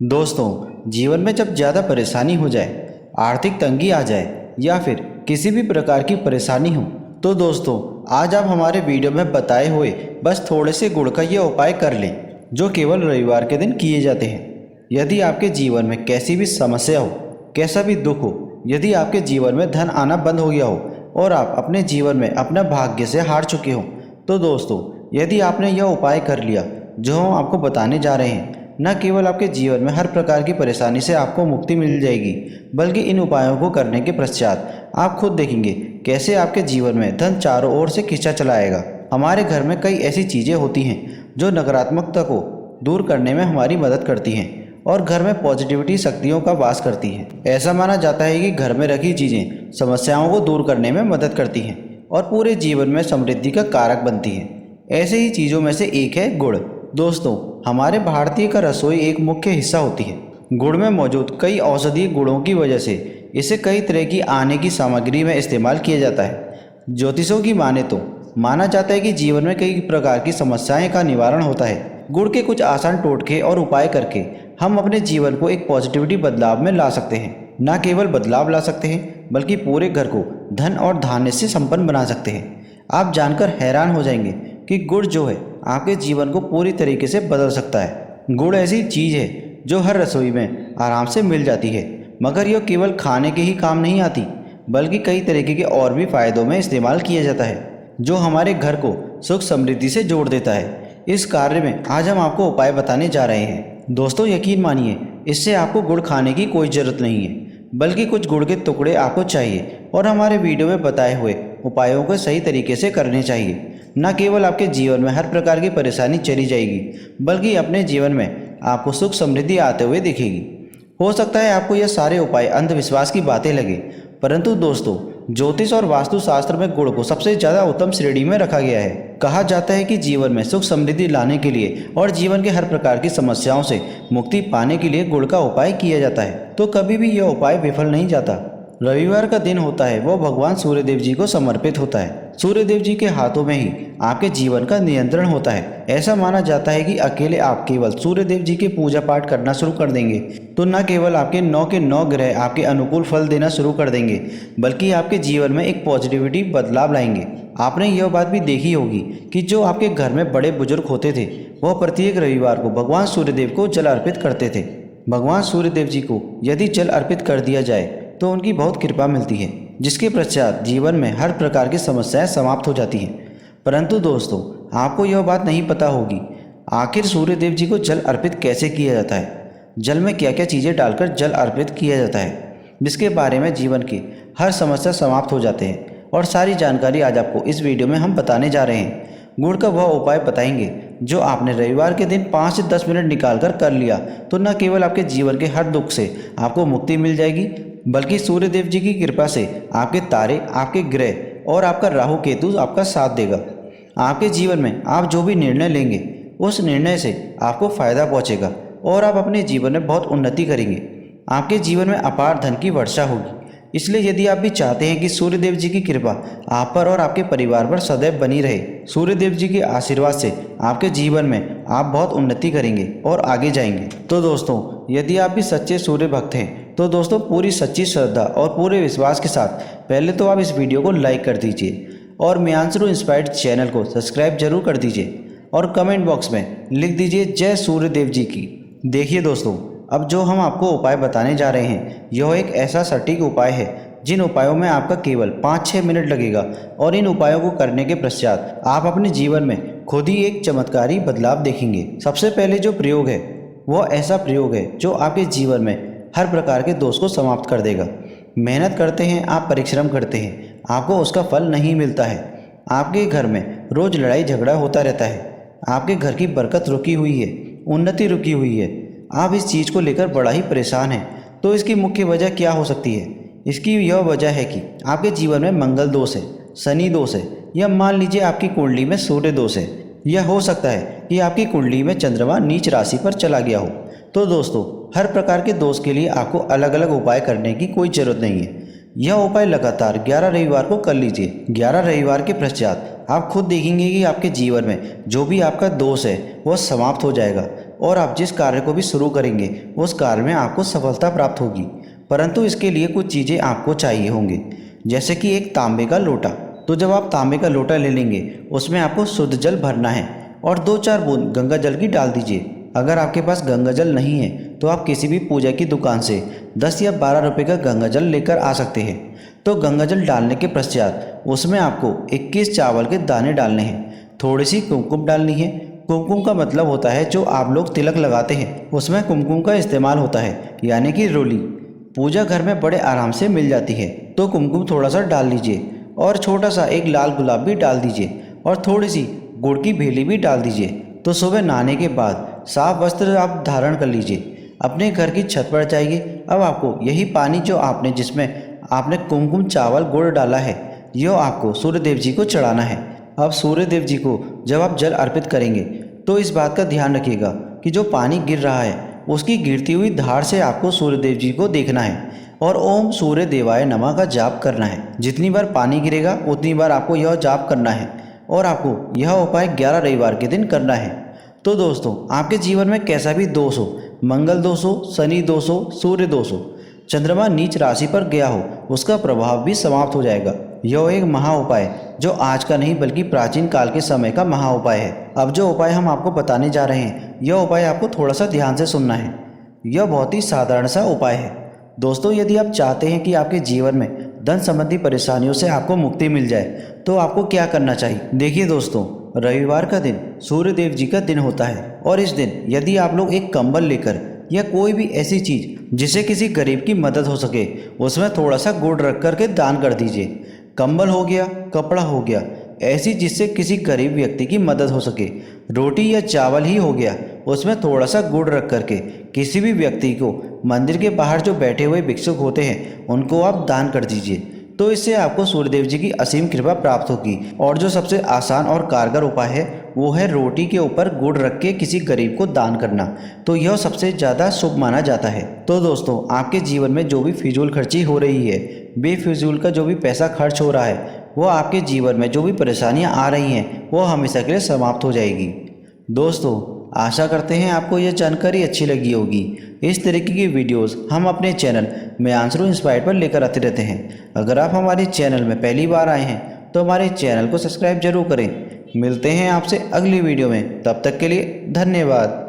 दोस्तों, जीवन में जब ज़्यादा परेशानी हो जाए, आर्थिक तंगी आ जाए या फिर किसी भी प्रकार की परेशानी हो, तो दोस्तों आज आप हमारे वीडियो में बताए हुए बस थोड़े से गुड़ का ये उपाय कर लें, जो केवल रविवार के दिन किए जाते हैं। यदि आपके जीवन में कैसी भी समस्या हो, कैसा भी दुख हो, यदि आपके जीवन में धन आना बंद हो गया हो और आप अपने जीवन में अपना भाग्य से हार चुके हो, तो दोस्तों यदि आपने यह उपाय कर लिया जो हम आपको बताने जा रहे हैं, न केवल आपके जीवन में हर प्रकार की परेशानी से आपको मुक्ति मिल जाएगी, बल्कि इन उपायों को करने के पश्चात आप खुद देखेंगे कैसे आपके जीवन में धन चारों ओर से खींचा चला आएगा। हमारे घर में कई ऐसी चीज़ें होती हैं जो नकारात्मकता को दूर करने में हमारी मदद करती हैं और घर में पॉजिटिविटी शक्तियों का वास करती हैं। ऐसा माना जाता है कि घर में रखी चीज़ें समस्याओं को दूर करने में मदद करती हैं और पूरे जीवन में समृद्धि का कारक बनती हैं। ऐसे ही चीज़ों में से एक है गुड़। दोस्तों, हमारे भारतीय का रसोई एक मुख्य हिस्सा होती है। गुड़ में मौजूद कई औषधीय गुणों की वजह से इसे कई तरह की आने की सामग्री में इस्तेमाल किया जाता है। ज्योतिषों की माने तो माना जाता है कि जीवन में कई प्रकार की समस्याएं का निवारण होता है। गुड़ के कुछ आसान टोटके और उपाय करके हम अपने जीवन को एक पॉजिटिविटी बदलाव में ला सकते हैं। न केवल बदलाव ला सकते हैं, बल्कि पूरे घर को धन और धान्य से संपन्न बना सकते हैं। आप जानकर हैरान हो जाएंगे कि गुड़ जो है आपके जीवन को पूरी तरीके से बदल सकता है। गुड़ ऐसी चीज़ है जो हर रसोई में आराम से मिल जाती है, मगर यह केवल खाने के ही काम नहीं आती, बल्कि कई तरीके के और भी फायदों में इस्तेमाल किया जाता है, जो हमारे घर को सुख समृद्धि से जोड़ देता है। इस कार्य में आज हम आपको उपाय बताने जा रहे हैं। दोस्तों, यकीन मानिए, इससे आपको गुड़ खाने की कोई ज़रूरत नहीं है, बल्कि कुछ गुड़ के टुकड़े आपको चाहिए और हमारे वीडियो में बताए हुए उपायों को सही तरीके से करने चाहिए। न केवल आपके जीवन में हर प्रकार की परेशानी चली जाएगी, बल्कि अपने जीवन में आपको सुख समृद्धि आते हुए दिखेगी। हो सकता है आपको यह सारे उपाय अंधविश्वास की बातें लगे, परंतु दोस्तों ज्योतिष और वास्तुशास्त्र में गुड़ को सबसे ज़्यादा उत्तम श्रेणी में रखा गया है। कहा जाता है कि जीवन में सुख समृद्धि लाने के लिए और जीवन के हर प्रकार की समस्याओं से मुक्ति पाने के लिए गुड़ का उपाय किया जाता है, तो कभी भी यह उपाय विफल नहीं जाता। रविवार का दिन होता है वो भगवान सूर्यदेव जी को समर्पित होता है। सूर्यदेव जी के हाथों में ही आपके जीवन का नियंत्रण होता है। ऐसा माना जाता है कि अकेले आप केवल सूर्यदेव जी के पूजा पाठ करना शुरू कर देंगे तो न केवल आपके 9 के 9 ग्रह आपके अनुकूल फल देना शुरू कर देंगे, बल्कि आपके जीवन में एक पॉजिटिविटी बदलाव लाएंगे। आपने यह बात भी देखी होगी कि जो आपके घर में बड़े बुजुर्ग होते थे, वह प्रत्येक रविवार को भगवान सूर्यदेव को जल अर्पित करते थे। भगवान सूर्यदेव जी को यदि जल अर्पित कर दिया जाए तो उनकी बहुत कृपा मिलती है, जिसके पश्चात जीवन में हर प्रकार की समस्याएं समाप्त हो जाती हैं। परंतु दोस्तों, आपको यह बात नहीं पता होगी आखिर सूर्यदेव जी को जल अर्पित कैसे किया जाता है। जल में क्या क्या चीज़ें डालकर जल अर्पित किया जाता है, जिसके बारे में जीवन की हर समस्या समाप्त हो जाते हैं, और सारी जानकारी आज आपको इस वीडियो में हम बताने जा रहे हैं। गुड़ का वह उपाय बताएंगे जो आपने रविवार के दिन 5 से 10 मिनट निकालकर कर लिया तो न केवल आपके जीवन के हर दुख से आपको मुक्ति मिल जाएगी, बल्कि सूर्यदेव जी की कृपा से आपके तारे, आपके ग्रह और आपका राहु केतु आपका साथ देगा। आपके जीवन में आप जो भी निर्णय लेंगे, उस निर्णय से आपको फायदा पहुंचेगा और आप अपने जीवन में बहुत उन्नति करेंगे। आपके जीवन में अपार धन की वर्षा होगी। इसलिए यदि आप भी चाहते हैं कि सूर्यदेव जी की कृपा आप पर और आपके परिवार पर सदैव बनी रहे, सूर्यदेव जी के आशीर्वाद से आपके जीवन में आप बहुत उन्नति करेंगे और आगे जाएंगे। तो दोस्तों, यदि आप भी सच्चे सूर्य भक्त हैं तो दोस्तों पूरी सच्ची श्रद्धा और पूरे विश्वास के साथ पहले तो आप इस वीडियो को लाइक कर दीजिए और मियांसरू इंस्पायर्ड चैनल को सब्सक्राइब जरूर कर दीजिए और कमेंट बॉक्स में लिख दीजिए जय सूर्यदेव जी की। देखिए दोस्तों, अब जो हम आपको उपाय बताने जा रहे हैं, यह एक ऐसा सटीक उपाय है जिन उपायों में आपका केवल 5-6 मिनट लगेगा और इन उपायों को करने के पश्चात आप अपने जीवन में खुद ही एक चमत्कारी बदलाव देखेंगे। सबसे पहले जो प्रयोग है वह ऐसा प्रयोग है जो आपके जीवन में हर प्रकार के दोष को समाप्त कर देगा। मेहनत करते हैं आप, परिश्रम करते हैं, आपको उसका फल नहीं मिलता है। आपके घर में रोज लड़ाई झगड़ा होता रहता है, आपके घर की बरकत रुकी हुई है, उन्नति रुकी हुई है, आप इस चीज़ को लेकर बड़ा ही परेशान हैं। तो इसकी मुख्य वजह क्या हो सकती है? इसकी यह वजह है कि आपके जीवन में मंगल दोष है, शनि दोष है, या मान लीजिए आपकी कुंडली में सूर्य दोष है, या हो सकता है कि आपकी कुंडली में चंद्रमा नीच राशि पर चला गया हो। तो दोस्तों, हर प्रकार के दोष के लिए आपको अलग अलग उपाय करने की कोई ज़रूरत नहीं है। यह उपाय लगातार 11 रविवार को कर लीजिए। 11 रविवार के पश्चात आप खुद देखेंगे कि आपके जीवन में जो भी आपका दोष है वह समाप्त हो जाएगा। और आप जिस कार्य को भी शुरू करेंगे उस कार्य में आपको सफलता प्राप्त होगी। परंतु इसके लिए कुछ चीज़ें आपको चाहिए होंगी, जैसे कि एक तांबे का लोटा। तो जब आप तांबे का लोटा ले लेंगे उसमें आपको शुद्ध जल भरना है और 2-4 बूंद गंगा जल की डाल दीजिए। अगर आपके पास गंगा जल नहीं है तो आप किसी भी पूजा की दुकान से 10 या 12 रुपये का गंगा जल लेकर आ सकते हैं। तो गंगा जल डालने के पश्चात उसमें आपको 21 चावल के दाने डालने हैं। थोड़ी सी कुमकुम डालनी है। कुमकुम का मतलब होता है जो आप लोग तिलक लगाते हैं उसमें कुमकुम का इस्तेमाल होता है, यानी कि रोली। पूजा घर में बड़े आराम से मिल जाती है। तो कुमकुम थोड़ा सा डाल लीजिए और छोटा सा एक लाल गुलाब भी डाल दीजिए और थोड़ी सी गुड़ की भेली भी डाल दीजिए। तो सुबह नहाने के बाद साफ वस्त्र आप धारण कर लीजिए, अपने घर की छत पर जाइए। अब आपको यही पानी जो जिसमें आपने कुमकुम चावल गुड़ डाला है, यह आपको सूर्य देव जी को चढ़ाना है। अब सूर्य देव जी को जब आप जल अर्पित करेंगे तो इस बात का ध्यान रखिएगा कि जो पानी गिर रहा है उसकी गिरती हुई धार से आपको सूर्य देव जी को देखना है और ओम सूर्य देवाय नमः का जाप करना है। जितनी बार पानी गिरेगा उतनी बार आपको यह जाप करना है और आपको यह उपाय 11 रविवार के दिन करना है। तो दोस्तों, आपके जीवन में कैसा भी दोष हो, मंगल दोष हो, शनि दोष हो, सूर्य दोष हो, चंद्रमा नीच राशि पर गया हो, उसका प्रभाव भी समाप्त हो जाएगा। यह एक महा उपाय जो आज का नहीं बल्कि प्राचीन काल के समय का महा उपाय है। अब जो उपाय हम आपको बताने जा रहे हैं, यह उपाय आपको थोड़ा सा ध्यान से सुनना है। यह बहुत ही साधारण सा उपाय है। दोस्तों, यदि आप चाहते हैं कि आपके जीवन में धन संबंधी परेशानियों से आपको मुक्ति मिल जाए तो आपको क्या करना चाहिए। देखिए दोस्तों, रविवार का दिन सूर्य देव जी का दिन होता है और इस दिन यदि आप लोग एक कंबल लेकर या कोई भी ऐसी चीज़ जिससे किसी गरीब की मदद हो सके उसमें थोड़ा सा गुड़ रख कर के दान कर दीजिए। कंबल हो गया, कपड़ा हो गया, ऐसी जिससे किसी गरीब व्यक्ति की मदद हो सके। रोटी या चावल ही हो गया, उसमें थोड़ा सा गुड़ रख करके किसी भी व्यक्ति को, मंदिर के बाहर जो बैठे हुए भिक्षुक होते हैं उनको आप दान कर दीजिए। तो इससे आपको सूर्यदेव जी की असीम कृपा प्राप्त होगी। और जो सबसे आसान और कारगर उपाय है वो है रोटी के ऊपर गुड़ रख के किसी गरीब को दान करना। तो यह सबसे ज़्यादा शुभ माना जाता है। तो दोस्तों, आपके जीवन में जो भी फिजूल खर्ची हो रही है, बेफिजूल का जो भी पैसा खर्च हो रहा है, वो आपके जीवन में जो भी परेशानियां आ रही हैं वो हमेशा के लिए समाप्त हो जाएगी। दोस्तों, आशा करते हैं आपको यह जानकारी अच्छी लगी होगी। इस तरीके की वीडियोस हम अपने चैनल मेयांशरू इंस्पायर्ड पर लेकर आते रहते हैं। अगर आप हमारे चैनल में पहली बार आए हैं तो हमारे चैनल को सब्सक्राइब जरूर करें। मिलते हैं आपसे अगली वीडियो में, तब तक के लिए धन्यवाद।